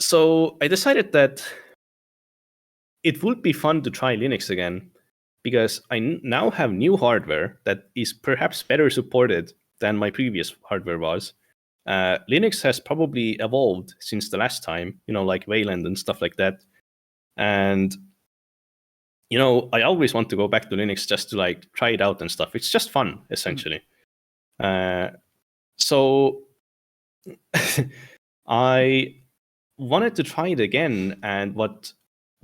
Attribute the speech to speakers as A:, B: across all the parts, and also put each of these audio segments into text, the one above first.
A: So I decided that it would be fun to try Linux again, because I now have new hardware that is perhaps better supported than my previous hardware was. Linux has probably evolved since the last time, like Wayland and stuff like that. And, I always want to go back to Linux just to like try it out and stuff. It's just fun, essentially. So I wanted to try it again. And what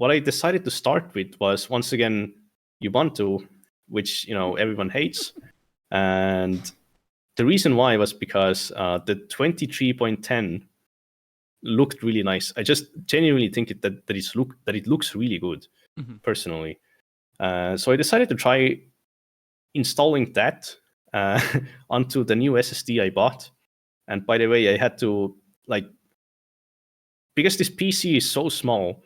A: I decided to start with was, once again, Ubuntu, which, everyone hates. And the reason why was because the 23.10 looked really nice. I just genuinely think that it looks really good, personally. So I decided to try installing that onto the new SSD I bought. And by the way, I had to, because this PC is so small,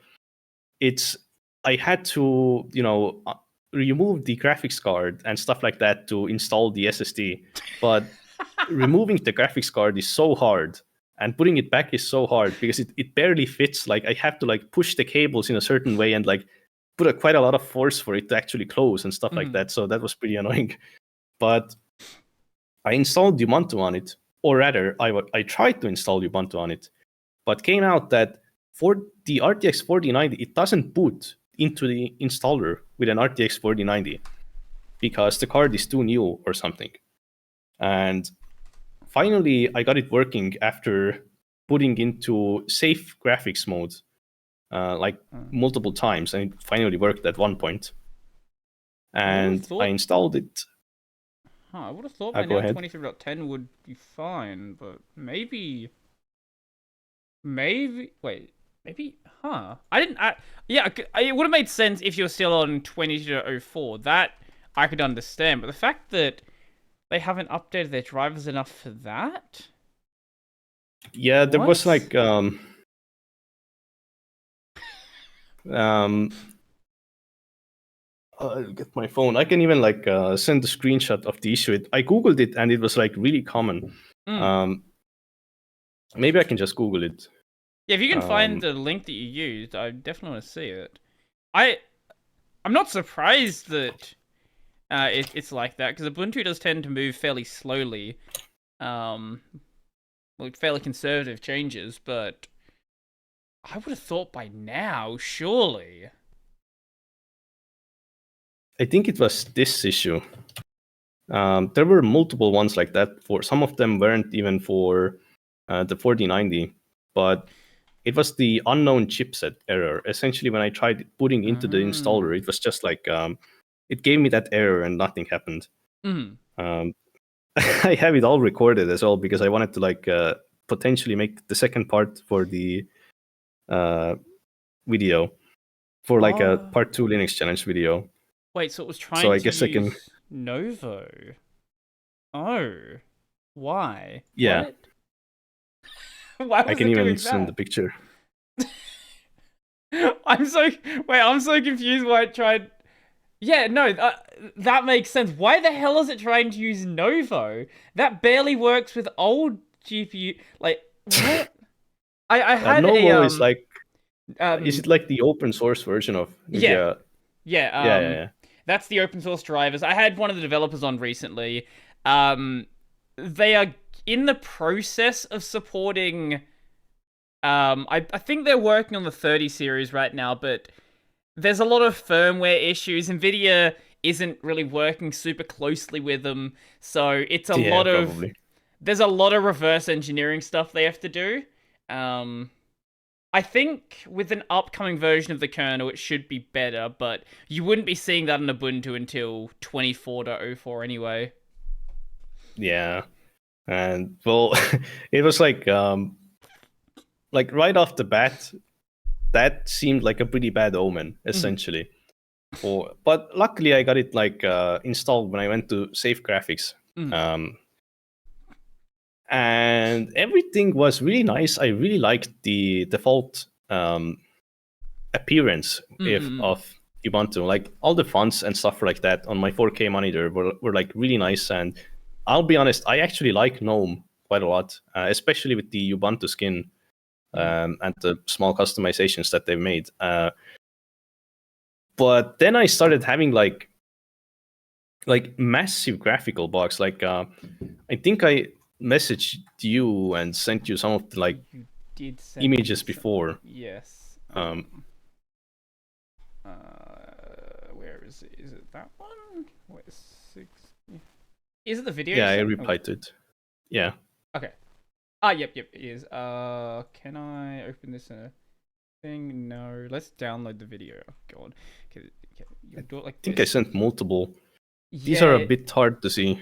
A: I had to, remove the graphics card and stuff like that to install the SSD. But removing the graphics card is so hard, and putting it back is so hard, because it barely fits. Like, I have to push the cables in a certain way and put quite a lot of force for it to actually close and stuff like that. So that was pretty annoying. But I installed Ubuntu on it, or rather, I tried to install Ubuntu on it, but came out that for the RTX 4090, it doesn't boot into the installer with an RTX 4090 because the card is too new or something. And finally, I got it working after putting into safe graphics mode multiple times, and it finally worked at one point. And I installed it.
B: I would have thought by now 23.10 would be fine, but maybe. Wait. Maybe. I didn't. It would have made sense if you're still on 22.04. That I could understand, but the fact that they haven't updated their drivers enough for that.
A: Yeah, there was I'll get my phone. I can even send a screenshot of the issue. I googled it, and it was really common. Maybe I can just Google it.
B: Yeah, if you can find the link that you used, I definitely want to see it. I'm not surprised that it's like that, because Ubuntu does tend to move fairly slowly, fairly conservative changes. But I would have thought by now, surely.
A: I think it was this issue. There were multiple ones like that. For some of them weren't even for the 4090, but it was the unknown chipset error. Essentially, when I tried putting into the installer, it was just it gave me that error and nothing happened. I have it all recorded as well, because I wanted to potentially make the second part for the video, for a part 2 Linux challenge video.
B: Wait, so it was trying to use Novo? Oh, why?
A: Yeah.
B: What? Why was
A: I can even send the picture.
B: I'm so confused why it tried. Yeah, no, that makes sense. Why the hell is it trying to use Novo? That barely works with old GPU. What? I had
A: Novo is is it the open source version of Nvidia?
B: Yeah. That's the open source drivers. I had one of the developers on recently. They are in the process of supporting. I think they're working on the 30 series right now, but there's a lot of firmware issues. Nvidia isn't really working super closely with them, so it's there's a lot of reverse engineering stuff they have to do. I think with an upcoming version of the kernel, it should be better, but you wouldn't be seeing that in Ubuntu until 24.04 anyway.
A: Yeah. And, well, it was right off the bat, that seemed like a pretty bad omen, essentially. But luckily, I got it installed when I went to Safe Graphics. And everything was really nice. I really liked the default appearance of Ubuntu. All the fonts and stuff like that on my 4K monitor were really nice. And I'll be honest, I actually like GNOME quite a lot, especially with the Ubuntu skin. and the small customizations that they've made. But then I started having like massive graphical bugs. Like I think I messaged you and sent you some of the
B: You did send
A: images before.
B: Yes. Where is it? Is it that one? Wait, 6. Is it the video?
A: Yeah, I replied to it. Yeah.
B: Okay. Yep, it is. Can I open this in a thing? No. Let's download the video. Oh, God. Okay, you do it like this.
A: I think I sent multiple. Yeah. These are a bit hard to see.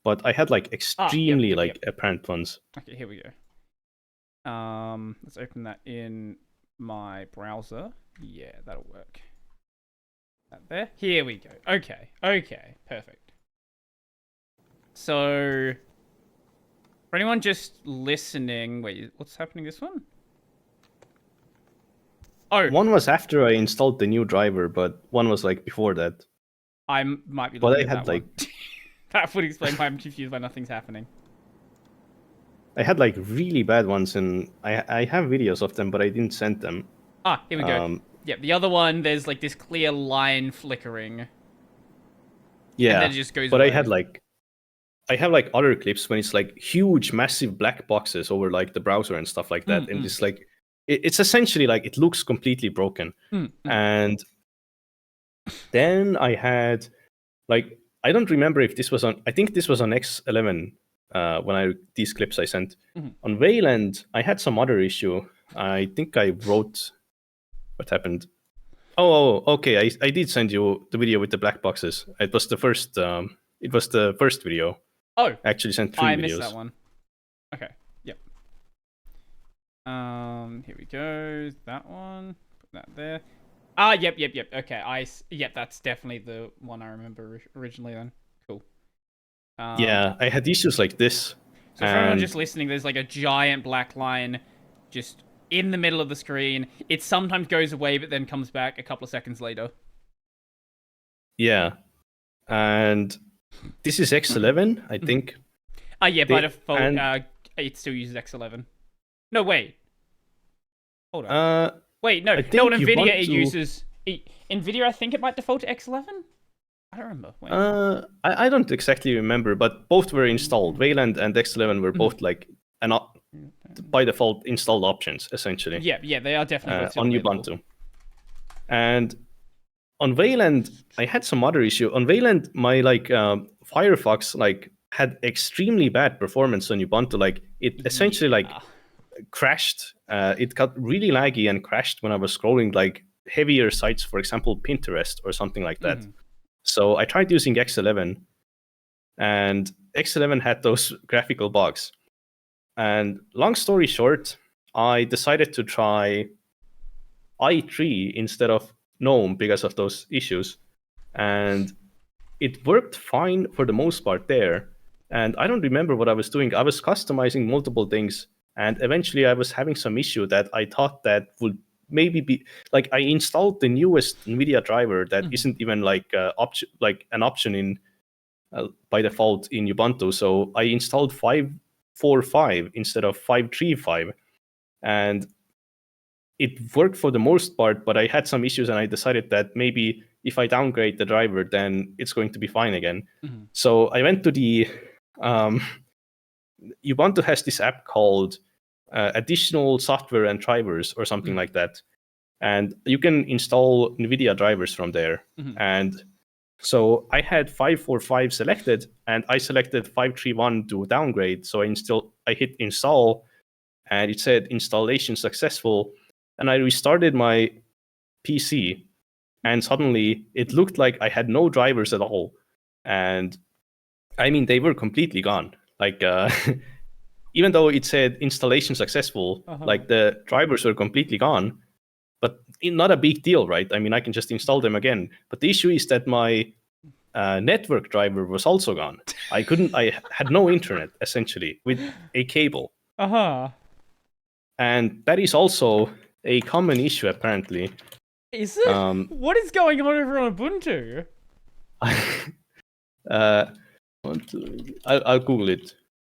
A: But I had like extremely apparent ones.
B: Okay, here we go. Let's open that in my browser. Yeah, that'll work. That there. Here we go. Okay, perfect. So, for anyone just listening, wait, what's happening this one? Oh,
A: one was after I installed the new driver, but one was like before that.
B: I might be looking at that one.
A: Like
B: that would explain why I'm confused why nothing's happening.
A: I had like really bad ones, and I have videos of them, but I didn't send them.
B: Here we go. Yeah, the other one, there's like this clear line flickering.
A: Yeah,
B: and then it just goes
A: but
B: away.
A: I have like other clips when it's like huge, massive black boxes over like the browser and stuff like that, and it's like it's essentially like it looks completely broken. And then I had like I don't remember if this was on. I think this was on X11 when these clips I sent. On Wayland, I had some other issue. I think I wrote what happened. Oh, okay. I did send you the video with the black boxes. It was the first. It was the first video.
B: Oh,
A: I actually sent 3 videos.
B: I missed that one. Okay. Yep. Here we go. That one. Put that there. Yep. Okay. Yep. That's definitely the one I remember originally. Then cool.
A: Yeah, I had issues like this.
B: So for anyone just listening, there's like a giant black line, just in the middle of the screen. It sometimes goes away, but then comes back a couple of seconds later.
A: Yeah, and this is X11, I think.
B: Yeah, by default, it still uses X11. No, wait. Hold on. Wait, no. No, on Nvidia it uses... Nvidia, I think it might default to X11? I don't remember. Wait.
A: I don't exactly remember, but both were installed. Wayland and X11 were both like by default installed options, essentially.
B: Yeah, they are definitely
A: on Ubuntu. And on Wayland, I had some other issue. On Wayland, my Firefox had extremely bad performance on Ubuntu. Like it essentially crashed. It got really laggy and crashed when I was scrolling like heavier sites, for example, Pinterest or something like that. So I tried using X11, and X11 had those graphical bugs. And long story short, I decided to try i3 instead of GNOME because of those issues. And it worked fine for the most part there. And I don't remember what I was doing. I was customizing multiple things, and eventually I was having some issue that I thought that would maybe be like I installed the newest Nvidia driver that isn't even an option in by default in Ubuntu. So I installed 5.4.5 instead of 5.3.5, and it worked for the most part. But I had some issues, and I decided that maybe if I downgrade the driver, then it's going to be fine again. So I went to the Ubuntu has this app called additional software and drivers or something like that, and you can install Nvidia drivers from there. And so I had 5.4.5 selected, and I selected 5.3.1 to downgrade. So I hit install, and it said installation successful, and I restarted my PC, and suddenly it looked like I had no drivers at all. And I mean, they were completely gone. Like even though it said installation successful, like the drivers were completely gone, but not a big deal, right? I mean, I can just install them again. But the issue is that my network driver was also gone. I had no internet, essentially, with a cable. And that is also a common issue, apparently.
B: Is it? What is going on over on Ubuntu?
A: I'll Google it.